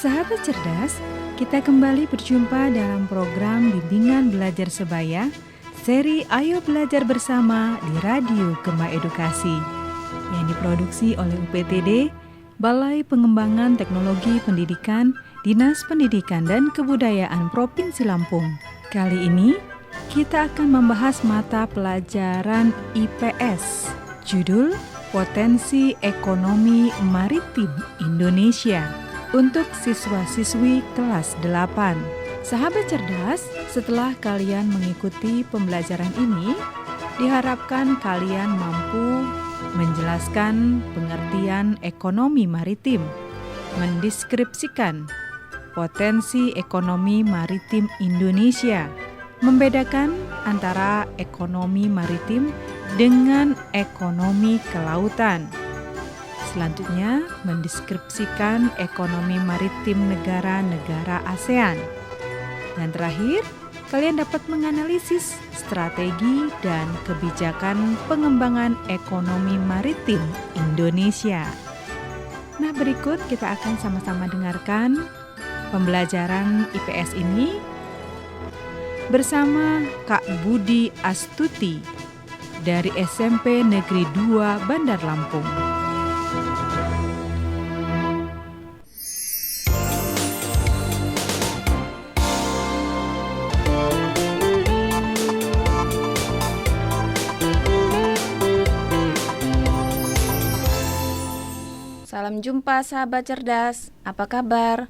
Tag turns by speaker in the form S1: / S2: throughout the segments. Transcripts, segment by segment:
S1: Sahabat cerdas, kita kembali berjumpa dalam program Bimbingan Belajar Sebaya, seri Ayo Belajar Bersama di Radio Gema Edukasi, yang diproduksi oleh UPTD, Balai Pengembangan Teknologi Pendidikan, Dinas Pendidikan dan Kebudayaan Provinsi Lampung. Kali ini, kita akan membahas mata pelajaran IPS, judul Potensi Ekonomi Maritim Indonesia, untuk siswa-siswi kelas 8. Sahabat cerdas, setelah kalian mengikuti pembelajaran ini, diharapkan kalian mampu menjelaskan pengertian ekonomi maritim, mendeskripsikan potensi ekonomi maritim Indonesia, membedakan antara ekonomi maritim dengan ekonomi kelautan. Selanjutnya, mendeskripsikan ekonomi maritim negara-negara ASEAN. Dan terakhir, kalian dapat menganalisis strategi dan kebijakan pengembangan ekonomi maritim Indonesia. Nah, berikut kita akan sama-sama dengarkan pembelajaran IPS ini bersama Kak Budi Astuti dari SMP Negeri 2 Bandar Lampung.
S2: Salam jumpa sahabat cerdas, apa kabar?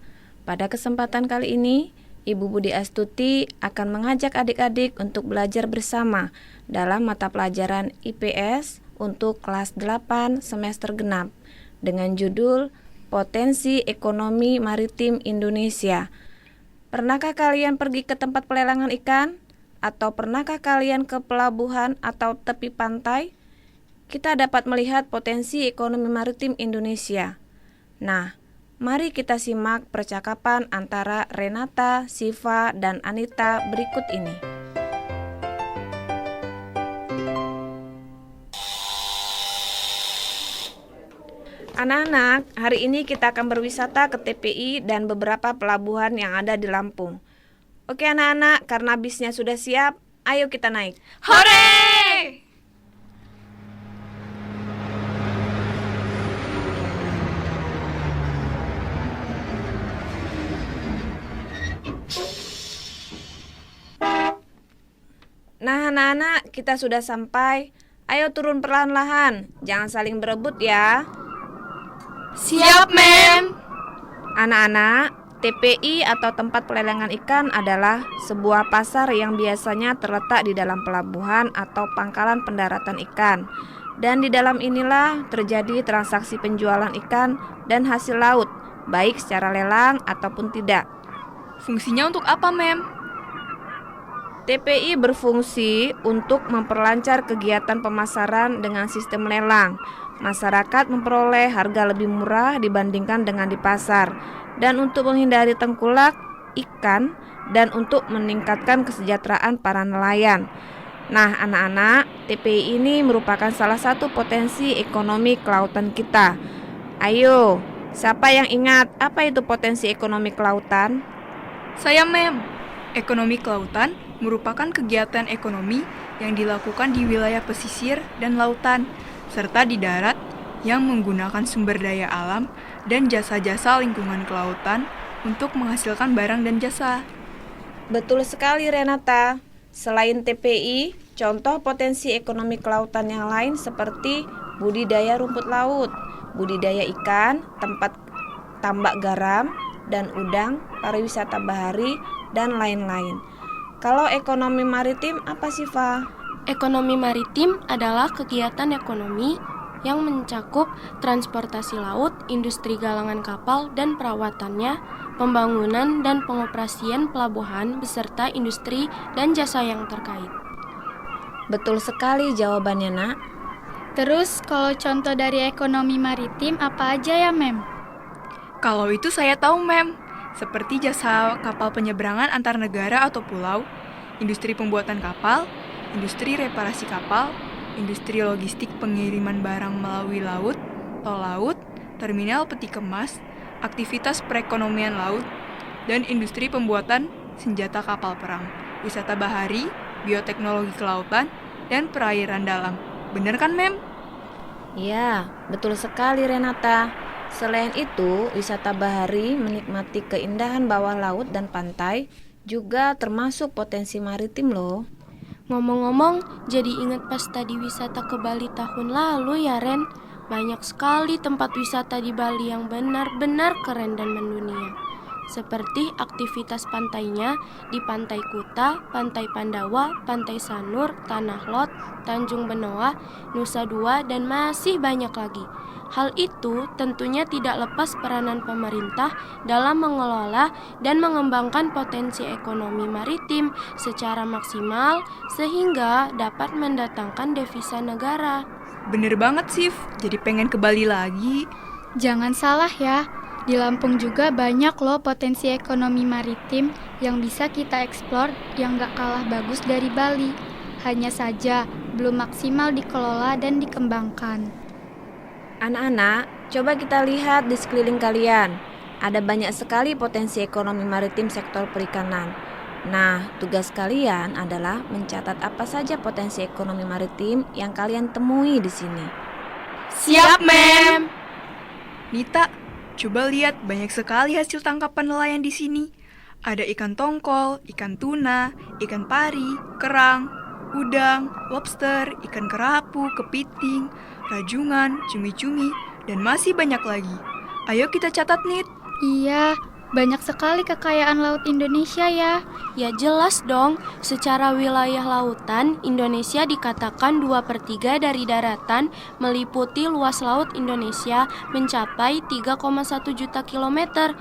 S2: Pada kesempatan kali ini, Ibu Budi Astuti akan mengajak adik-adik untuk belajar bersama dalam mata pelajaran IPS untuk kelas 8 semester genap dengan judul Potensi Ekonomi Maritim Indonesia. Pernahkah kalian pergi ke tempat pelelangan ikan? Atau pernahkah kalian ke pelabuhan atau tepi pantai? Kita dapat melihat potensi ekonomi maritim Indonesia. Nah, mari kita simak percakapan antara Renata, Siva, dan Anita berikut ini. Anak-anak, hari ini kita akan berwisata ke TPI dan beberapa pelabuhan yang ada di Lampung. Oke anak-anak, karena bisnya sudah siap, ayo kita naik.
S3: Hore!
S2: Nah anak-anak, kita sudah sampai. Ayo turun perlahan-lahan, jangan saling berebut ya.
S3: Siap, Mem.
S2: Anak-anak, TPI atau tempat pelelangan ikan adalah sebuah pasar yang biasanya terletak di dalam pelabuhan atau pangkalan pendaratan ikan. Dan di dalam inilah terjadi transaksi penjualan ikan dan hasil laut, baik secara lelang ataupun tidak.
S3: Fungsinya untuk apa, Mem?
S2: TPI berfungsi untuk memperlancar kegiatan pemasaran dengan sistem lelang. Masyarakat memperoleh harga lebih murah dibandingkan dengan di pasar, dan untuk menghindari tengkulak ikan dan untuk meningkatkan kesejahteraan para nelayan. Nah, anak-anak, TPI ini merupakan salah satu potensi ekonomi kelautan kita. Ayo, siapa yang ingat apa itu potensi ekonomi kelautan?
S3: Saya, Mem. Ekonomi kelautan merupakan kegiatan ekonomi yang dilakukan di wilayah pesisir dan lautan, serta di darat yang menggunakan sumber daya alam dan jasa-jasa lingkungan kelautan untuk menghasilkan barang dan jasa.
S2: Betul sekali Renata. Selain TPI, contoh potensi ekonomi kelautan yang lain seperti budidaya rumput laut, budidaya ikan, tempat tambak garam dan udang, pariwisata bahari, dan lain-lain. Kalau ekonomi maritim apa sih, Fa?
S4: Ekonomi maritim adalah kegiatan ekonomi yang mencakup transportasi laut, industri galangan kapal dan perawatannya, pembangunan dan pengoperasian pelabuhan beserta industri dan jasa yang terkait.
S2: Betul sekali jawabannya, Nak.
S5: Terus kalau contoh dari ekonomi maritim apa aja ya, Mem?
S3: Kalau itu saya tahu, Mem. Seperti jasa kapal penyeberangan antar negara atau pulau, industri pembuatan kapal, industri reparasi kapal, industri logistik pengiriman barang melalui laut, tol laut, terminal peti kemas, aktivitas perekonomian laut, dan industri pembuatan senjata kapal perang, wisata bahari, bioteknologi kelautan, dan perairan dalam. Bener kan, Mem?
S2: Ya, betul sekali Renata. Selain itu, wisata bahari menikmati keindahan bawah laut dan pantai juga termasuk potensi maritim loh.
S4: Ngomong-ngomong, jadi ingat pas tadi wisata ke Bali tahun lalu ya Ren. Banyak sekali tempat wisata di Bali yang benar-benar keren dan mendunia. Seperti aktivitas pantainya di Pantai Kuta, Pantai Pandawa, Pantai Sanur, Tanah Lot, Tanjung Benoa, Nusa Dua, dan masih banyak lagi. Hal itu tentunya tidak lepas peranan pemerintah dalam mengelola dan mengembangkan potensi ekonomi maritim secara maksimal sehingga dapat mendatangkan devisa negara.
S3: Bener banget, Sif. Jadi pengen ke Bali lagi.
S5: Jangan salah ya, di Lampung juga banyak loh potensi ekonomi maritim yang bisa kita eksplor yang gak kalah bagus dari Bali. Hanya saja belum maksimal dikelola dan dikembangkan.
S2: Anak-anak, coba kita lihat di sekeliling kalian. Ada banyak sekali potensi ekonomi maritim sektor perikanan. Nah, tugas kalian adalah mencatat apa saja potensi ekonomi maritim yang kalian temui di sini.
S4: Siap, Mem!
S3: Nita, coba lihat banyak sekali hasil tangkapan nelayan di sini. Ada ikan tongkol, ikan tuna, ikan pari, kerang, udang, lobster, ikan kerapu, kepiting, rajungan, cumi-cumi, dan masih banyak lagi. Ayo kita catat, Nit.
S5: Iya, banyak sekali kekayaan laut Indonesia ya.
S4: Ya jelas dong, secara wilayah lautan, Indonesia dikatakan 2/3 dari daratan meliputi luas laut Indonesia mencapai 3,1 juta kilometer.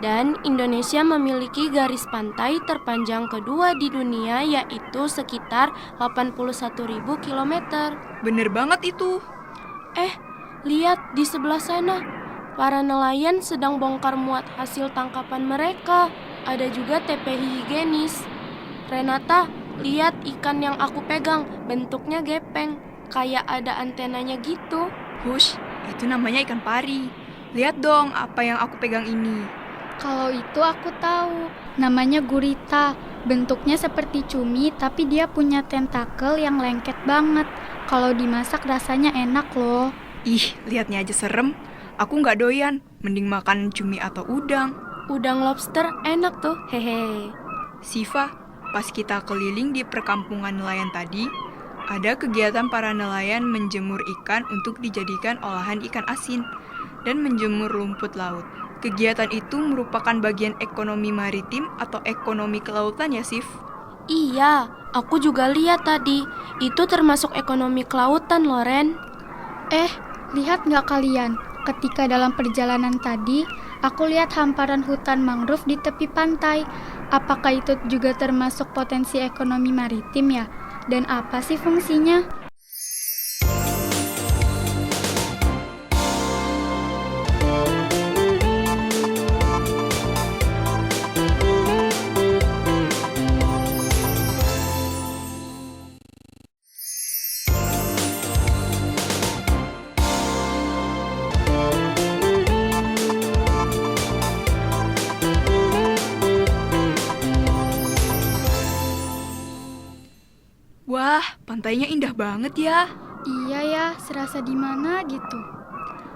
S4: Dan Indonesia memiliki garis pantai terpanjang kedua di dunia yaitu sekitar 81.000 kilometer.
S3: Bener banget itu.
S4: Lihat di sebelah sana. Para nelayan sedang bongkar muat hasil tangkapan mereka. Ada juga TPI higienis. Renata, lihat ikan yang aku pegang. Bentuknya gepeng, kayak ada antenanya gitu.
S3: Hush, itu namanya ikan pari. Lihat dong apa yang aku pegang ini.
S5: Kalau itu aku tahu, namanya gurita. Bentuknya seperti cumi tapi dia punya tentakel yang lengket banget. Kalau dimasak rasanya enak loh.
S3: Ih, lihatnya aja serem. Aku nggak doyan, mending makan cumi atau udang.
S4: Udang lobster enak tuh, hehe.
S3: Siva, pas kita keliling di perkampungan nelayan tadi, ada kegiatan para nelayan menjemur ikan untuk dijadikan olahan ikan asin dan menjemur lumput laut. Kegiatan itu merupakan bagian ekonomi maritim atau ekonomi kelautan ya, Sif?
S4: Iya, aku juga lihat tadi. Itu termasuk ekonomi kelautan, Loren.
S5: Lihat nggak kalian? Ketika dalam perjalanan tadi, aku lihat hamparan hutan mangrove di tepi pantai. Apakah itu juga termasuk potensi ekonomi maritim ya? Dan apa sih fungsinya?
S3: Wah, pantainya indah banget ya.
S5: Iya ya, serasa di mana gitu.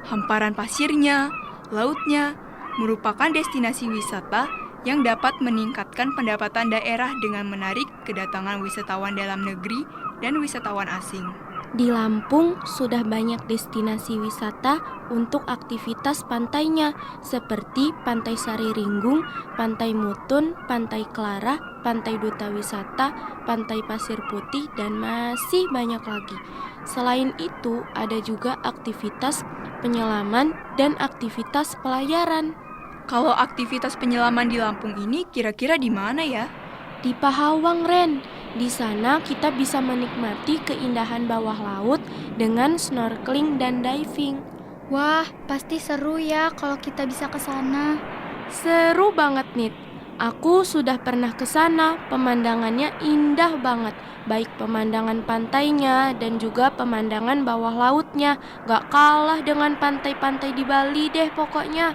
S3: Hamparan pasirnya, lautnya, merupakan destinasi wisata yang dapat meningkatkan pendapatan daerah dengan menarik kedatangan wisatawan dalam negeri dan wisatawan asing.
S4: Di Lampung sudah banyak destinasi wisata untuk aktivitas pantainya seperti Pantai Sari Ringgung, Pantai Mutun, Pantai Klara, Pantai Duta Wisata, Pantai Pasir Putih, dan masih banyak lagi. Selain itu, ada juga aktivitas penyelaman dan aktivitas pelayaran.
S3: Kalau aktivitas penyelaman di Lampung ini kira-kira di mana ya?
S4: Di Pahawang, Ren. Di sana kita bisa menikmati keindahan bawah laut dengan snorkeling dan diving.
S5: Wah, pasti seru ya kalau kita bisa ke sana.
S4: Seru banget, Nit. Aku sudah pernah ke sana. Pemandangannya indah banget. Baik pemandangan pantainya dan juga pemandangan bawah lautnya. Gak kalah dengan pantai-pantai di Bali deh pokoknya.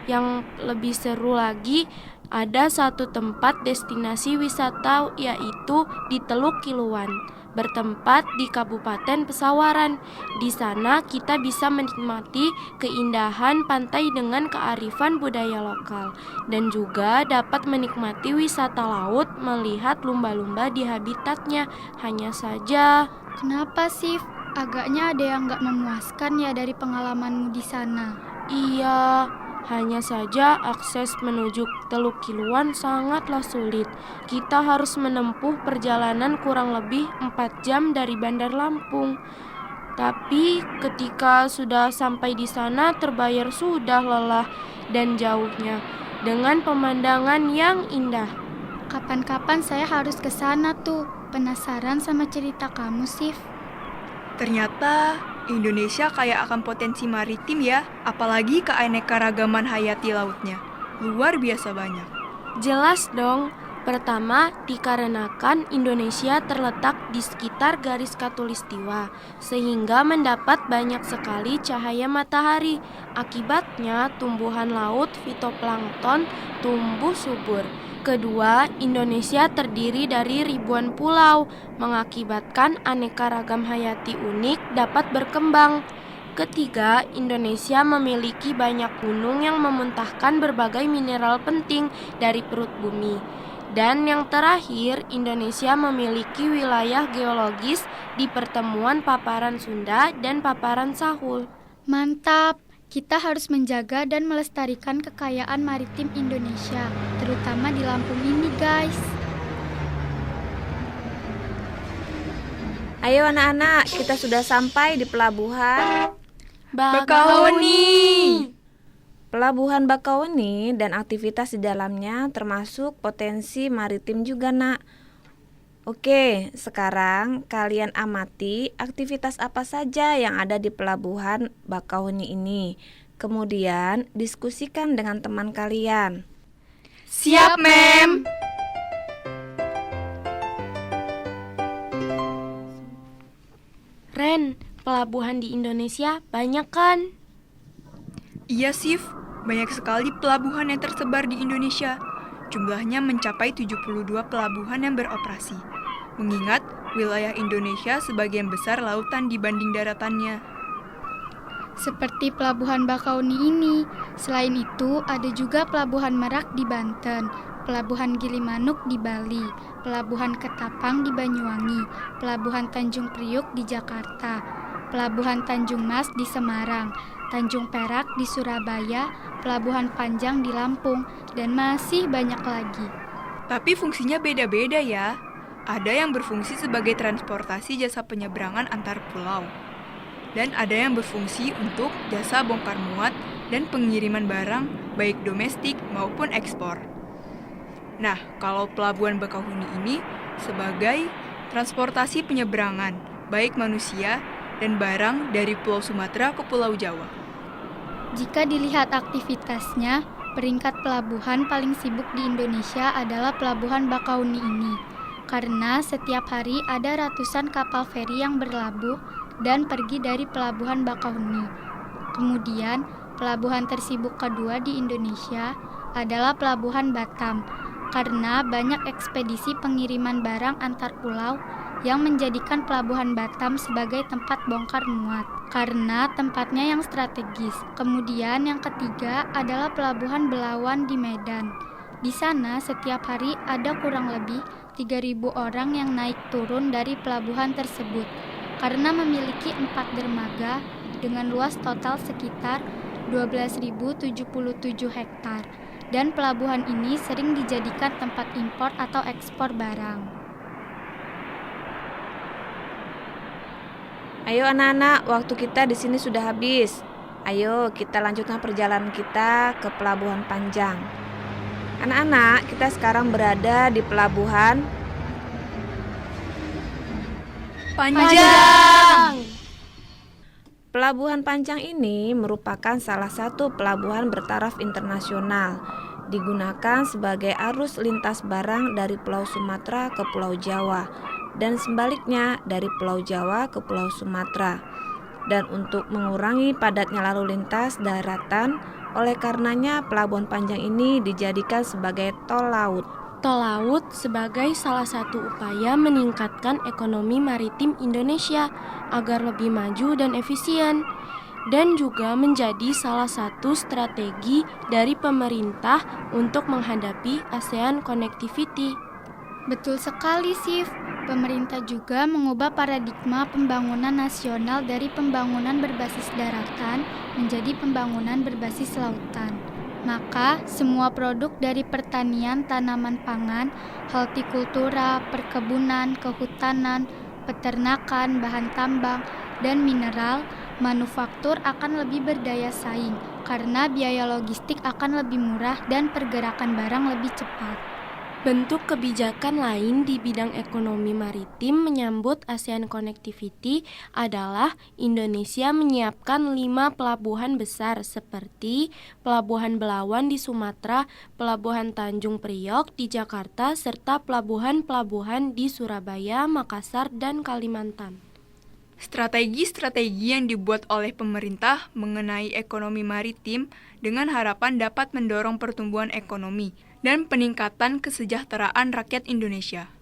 S4: Yang lebih seru lagi, ada satu tempat destinasi wisata yaitu di Teluk Kiluan, bertempat di Kabupaten Pesawaran. Di sana kita bisa menikmati keindahan pantai dengan kearifan budaya lokal dan juga dapat menikmati wisata laut melihat lumba-lumba di habitatnya. Hanya saja,
S5: Kenapa sih? Agaknya ada yang nggak memuaskan ya dari pengalamanmu di sana.
S4: iya, hanya saja akses menuju Teluk Kiluan sangatlah sulit. Kita harus menempuh perjalanan kurang lebih 4 jam dari Bandar Lampung. Tapi ketika sudah sampai di sana terbayar sudah lelah dan jauhnya dengan pemandangan yang indah.
S5: Kapan-kapan saya harus ke sana tuh. Penasaran sama cerita kamu, Sif.
S3: Ternyata Indonesia kaya akan potensi maritim ya, apalagi keanekaragaman hayati lautnya. Luar biasa banyak.
S4: Jelas dong. Pertama, dikarenakan Indonesia terletak di sekitar garis khatulistiwa, sehingga mendapat banyak sekali cahaya matahari. Akibatnya, tumbuhan laut fitoplankton tumbuh subur. Kedua, Indonesia terdiri dari ribuan pulau, mengakibatkan aneka ragam hayati unik dapat berkembang. Ketiga, Indonesia memiliki banyak gunung yang memuntahkan berbagai mineral penting dari perut bumi. Dan yang terakhir, Indonesia memiliki wilayah geologis di pertemuan paparan Sunda dan paparan Sahul.
S5: Mantap! Kita harus menjaga dan melestarikan kekayaan maritim Indonesia, terutama di Lampung ini, guys.
S2: Ayo anak-anak, kita sudah sampai di pelabuhan
S3: Bakauheni.
S2: Pelabuhan Bakauheni dan aktivitas di dalamnya termasuk potensi maritim juga, Nak. Oke, sekarang kalian amati aktivitas apa saja yang ada di Pelabuhan Bakauheni ini. Kemudian diskusikan dengan teman kalian.
S3: Siap, Mem.
S4: Ren, pelabuhan di Indonesia banyak kan?
S3: Iya, Sif. Banyak sekali pelabuhan yang tersebar di Indonesia. Jumlahnya mencapai 72 pelabuhan yang beroperasi. Mengingat wilayah Indonesia sebagian besar lautan dibanding daratannya.
S5: Seperti Pelabuhan Bakauheni ini. Selain itu, ada juga Pelabuhan Merak di Banten, Pelabuhan Gilimanuk di Bali, Pelabuhan Ketapang di Banyuwangi, Pelabuhan Tanjung Priuk di Jakarta, Pelabuhan Tanjung Mas di Semarang, Tanjung Perak di Surabaya, Pelabuhan Panjang di Lampung, dan masih banyak lagi.
S3: Tapi fungsinya beda-beda ya. Ada yang berfungsi sebagai transportasi jasa penyeberangan antar pulau. Dan ada yang berfungsi untuk jasa bongkar muat dan pengiriman barang baik domestik maupun ekspor. Nah, kalau Pelabuhan Bakauheni ini sebagai transportasi penyeberangan baik manusia dan barang dari Pulau Sumatera ke Pulau Jawa.
S5: Jika dilihat aktivitasnya, peringkat pelabuhan paling sibuk di Indonesia adalah Pelabuhan Bakauheni ini. Karena setiap hari ada ratusan kapal feri yang berlabuh dan pergi dari Pelabuhan Bakauheni. Kemudian, pelabuhan tersibuk kedua di Indonesia adalah Pelabuhan Batam, karena banyak ekspedisi pengiriman barang antar pulau yang menjadikan Pelabuhan Batam sebagai tempat bongkar muat, karena tempatnya yang strategis. Kemudian yang ketiga adalah Pelabuhan Belawan di Medan. Di sana setiap hari ada kurang lebih 3.000 orang yang naik turun dari pelabuhan tersebut karena memiliki 4 dermaga dengan luas total sekitar 12.077 hektar. Dan pelabuhan ini sering dijadikan tempat impor atau ekspor barang.
S2: Ayo anak-anak, waktu kita di sini sudah habis. Ayo kita lanjutkan perjalanan kita ke Pelabuhan Panjang. Anak-anak, kita sekarang berada di Pelabuhan
S3: Panjang.
S2: Pelabuhan Panjang ini merupakan salah satu pelabuhan bertaraf internasional, digunakan sebagai arus lintas barang dari Pulau Sumatera ke Pulau Jawa dan sebaliknya dari Pulau Jawa ke Pulau Sumatera. Dan untuk mengurangi padatnya lalu lintas daratan, Oleh karenanya, pelabuhan panjang ini dijadikan sebagai tol laut.
S4: Tol laut sebagai salah satu upaya meningkatkan ekonomi maritim Indonesia agar lebih maju dan efisien, dan juga menjadi salah satu strategi dari pemerintah untuk menghadapi ASEAN Connectivity.
S5: Betul sekali, Sif. Pemerintah juga mengubah paradigma pembangunan nasional dari pembangunan berbasis daratan menjadi pembangunan berbasis lautan. Maka, semua produk dari pertanian, tanaman pangan, hortikultura, perkebunan, kehutanan, peternakan, bahan tambang, dan mineral, manufaktur akan lebih berdaya saing karena biaya logistik akan lebih murah dan pergerakan barang lebih cepat.
S4: Bentuk kebijakan lain di bidang ekonomi maritim menyambut ASEAN Connectivity adalah Indonesia menyiapkan 5 pelabuhan besar seperti Pelabuhan Belawan di Sumatera, Pelabuhan Tanjung Priok di Jakarta, serta pelabuhan-pelabuhan di Surabaya, Makassar, dan Kalimantan.
S3: Strategi-strategi yang dibuat oleh pemerintah mengenai ekonomi maritim dengan harapan dapat mendorong pertumbuhan ekonomi dan peningkatan kesejahteraan rakyat Indonesia.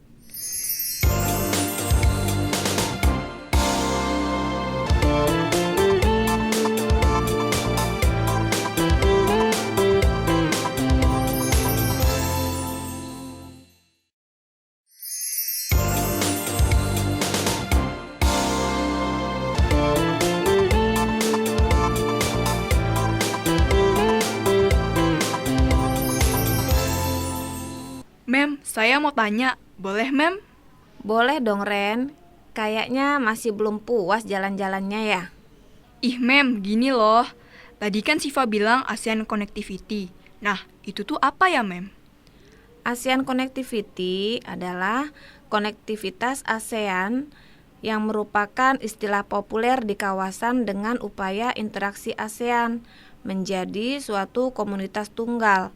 S3: Mem, saya mau tanya, boleh Mem?
S2: Boleh dong, Ren. Kayaknya masih belum puas jalan-jalannya ya.
S3: Ih Mem, gini loh. Tadi kan Siva bilang ASEAN Connectivity. Nah, itu tuh apa ya Mem?
S2: ASEAN Connectivity adalah konektivitas ASEAN yang merupakan istilah populer di kawasan dengan upaya interaksi ASEAN menjadi suatu komunitas tunggal.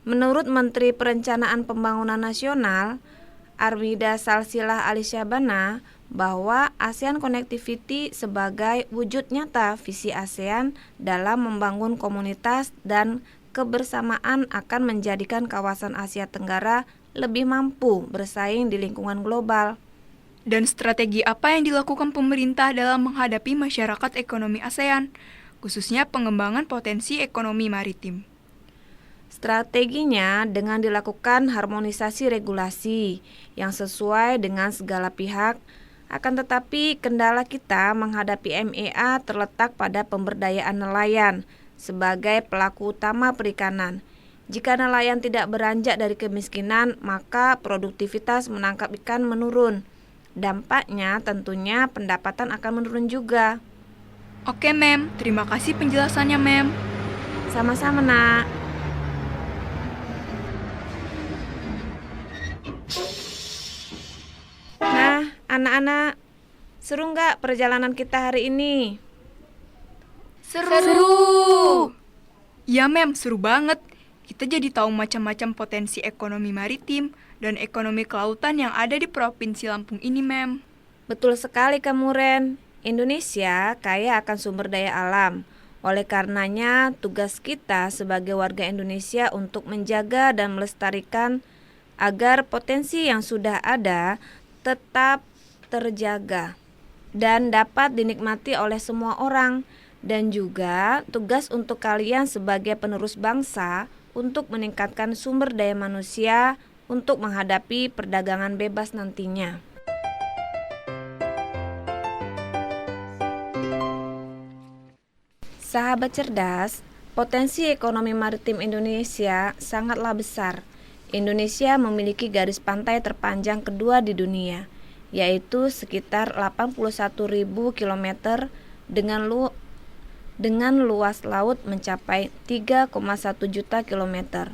S2: Menurut Menteri Perencanaan Pembangunan Nasional, Armida Salsilah Alisjabana, bahwa ASEAN Connectivity sebagai wujud nyata visi ASEAN dalam membangun komunitas dan kebersamaan akan menjadikan kawasan Asia Tenggara lebih mampu bersaing di lingkungan global.
S3: Dan strategi apa yang dilakukan pemerintah dalam menghadapi masyarakat ekonomi ASEAN, khususnya pengembangan potensi ekonomi maritim?
S2: Strateginya dengan dilakukan harmonisasi regulasi yang sesuai dengan segala pihak, akan tetapi kendala kita menghadapi MEA terletak pada pemberdayaan nelayan sebagai pelaku utama perikanan. Jika nelayan tidak beranjak dari kemiskinan, maka produktivitas menangkap ikan menurun. Dampaknya tentunya pendapatan akan menurun juga.
S3: Oke Mem, terima kasih penjelasannya Mem.
S2: Sama-sama nak. Nah, anak-anak, seru nggak perjalanan kita hari ini?
S3: Seru! Ya Mem, seru banget. Kita jadi tahu macam-macam potensi ekonomi maritim dan ekonomi kelautan yang ada di Provinsi Lampung ini Mem.
S2: Betul sekali kamu Ren. Indonesia kaya akan sumber daya alam. Oleh karenanya, tugas kita sebagai warga Indonesia untuk menjaga dan melestarikan agar potensi yang sudah ada tetap terjaga dan dapat dinikmati oleh semua orang. Dan juga tugas untuk kalian sebagai penerus bangsa untuk meningkatkan sumber daya manusia untuk menghadapi perdagangan bebas nantinya. Sahabat cerdas, potensi ekonomi maritim Indonesia sangatlah besar. Indonesia memiliki garis pantai terpanjang kedua di dunia, yaitu sekitar 81.000 km dengan luas laut mencapai 3,1 juta kilometer.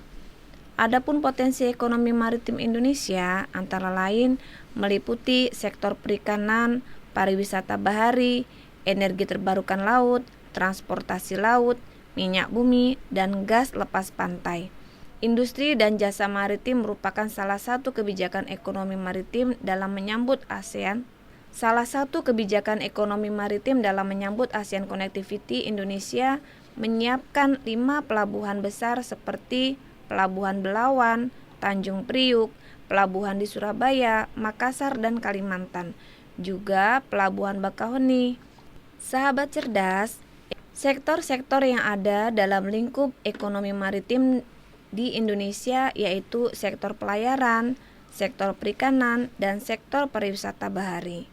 S2: Adapun potensi ekonomi maritim Indonesia antara lain meliputi sektor perikanan, pariwisata bahari, energi terbarukan laut, transportasi laut, minyak bumi, dan gas lepas pantai. Industri dan jasa maritim merupakan salah satu kebijakan ekonomi maritim dalam menyambut ASEAN. Salah satu kebijakan ekonomi maritim dalam menyambut ASEAN Connectivity Indonesia menyiapkan 5 pelabuhan besar seperti Pelabuhan Belawan, Tanjung Priuk, pelabuhan di Surabaya, Makassar, dan Kalimantan, juga Pelabuhan Bakauheni. Sahabat cerdas, sektor-sektor yang ada dalam lingkup ekonomi maritim di Indonesia yaitu sektor pelayaran, sektor perikanan, dan sektor pariwisata bahari.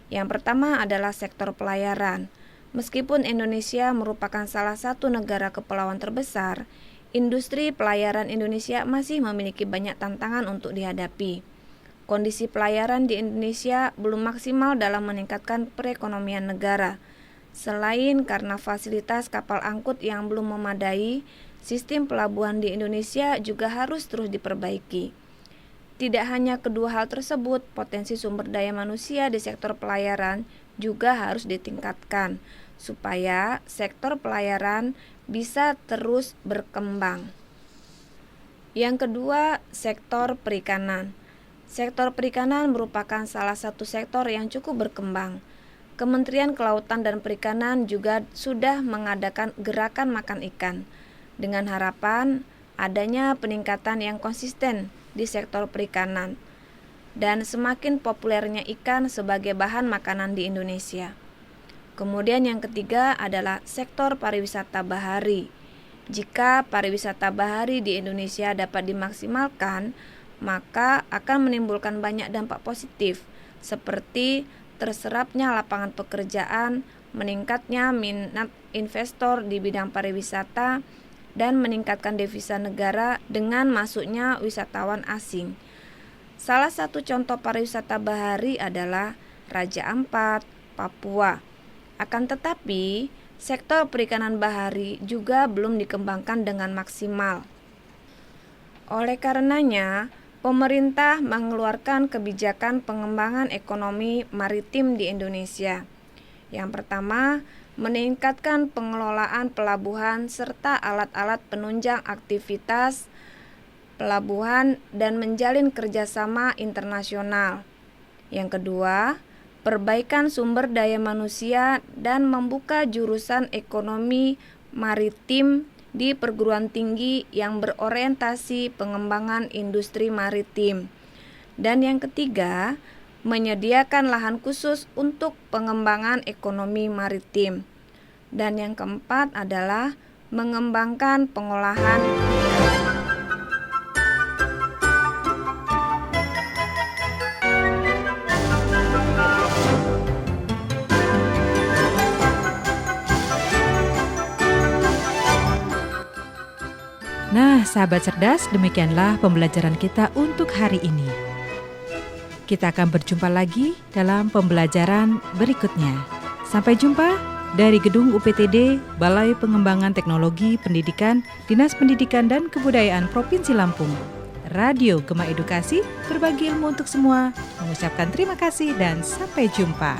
S2: Yang pertama adalah sektor pelayaran. Meskipun Indonesia merupakan salah satu negara kepulauan terbesar, industri pelayaran Indonesia masih memiliki banyak tantangan untuk dihadapi. Kondisi pelayaran di Indonesia belum maksimal dalam meningkatkan perekonomian negara. Selain karena fasilitas kapal angkut yang belum memadai, sistem pelabuhan di Indonesia juga harus terus diperbaiki. Tidak hanya kedua hal tersebut, potensi sumber daya manusia di sektor pelayaran juga harus ditingkatkan supaya sektor pelayaran bisa terus berkembang. Yang kedua, sektor perikanan. Sektor perikanan merupakan salah satu sektor yang cukup berkembang. Kementerian Kelautan dan Perikanan juga sudah mengadakan gerakan makan ikan dengan harapan adanya peningkatan yang konsisten di sektor perikanan dan semakin populernya ikan sebagai bahan makanan di Indonesia. Kemudian yang ketiga adalah sektor pariwisata bahari. Jika pariwisata bahari di Indonesia dapat dimaksimalkan, maka akan menimbulkan banyak dampak positif seperti terserapnya lapangan pekerjaan, meningkatnya minat investor di bidang pariwisata, dan meningkatkan devisa negara dengan masuknya wisatawan asing. Salah satu contoh pariwisata bahari adalah Raja Ampat, Papua. Akan tetapi, sektor perikanan bahari juga belum dikembangkan dengan maksimal. Oleh karenanya, pemerintah mengeluarkan kebijakan pengembangan ekonomi maritim di Indonesia. Yang pertama, meningkatkan pengelolaan pelabuhan serta alat-alat penunjang aktivitas pelabuhan dan menjalin kerjasama internasional. Yang kedua, perbaikan sumber daya manusia dan membuka jurusan ekonomi maritim di perguruan tinggi yang berorientasi pengembangan industri maritim. Dan yang ketiga, menyediakan lahan khusus untuk pengembangan ekonomi maritim. Dan yang keempat adalah mengembangkan pengolahan ikan.
S1: Nah, sahabat cerdas, demikianlah pembelajaran kita untuk hari ini. Kita akan berjumpa lagi dalam pembelajaran berikutnya. Sampai jumpa dari Gedung UPTD, Balai Pengembangan Teknologi Pendidikan, Dinas Pendidikan dan Kebudayaan Provinsi Lampung. Radio Gema Edukasi, berbagi ilmu untuk semua. Mengucapkan terima kasih dan sampai jumpa.